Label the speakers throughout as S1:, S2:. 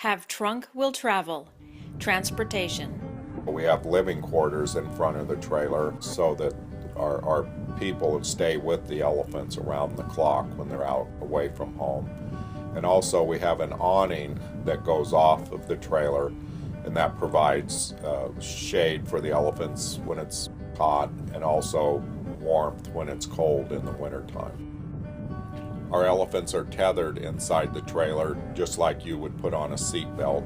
S1: Have trunk will travel. Transportation.
S2: We have living quarters in front of the trailer so that our people stay with the elephants around the clock when they're out away from home. And also we have an awning that goes off of the trailer, and that provides shade for the elephants when it's hot, and also warmth when it's cold in the wintertime. Our elephants are tethered inside the trailer just like you would put on a seat belt.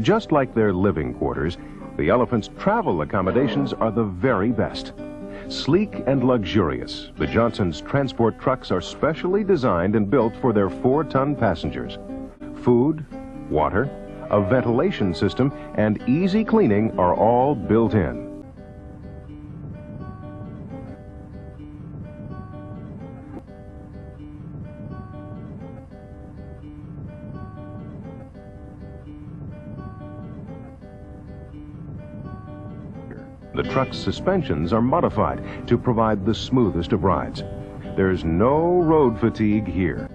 S3: Just like their living quarters, the elephants' travel accommodations are the very best. Sleek and luxurious, the Johnson's transport trucks are specially designed and built for their 4-ton passengers. Food, water, a ventilation system, and easy cleaning are all built in. The truck's suspensions are modified to provide the smoothest of rides. There's no road fatigue here.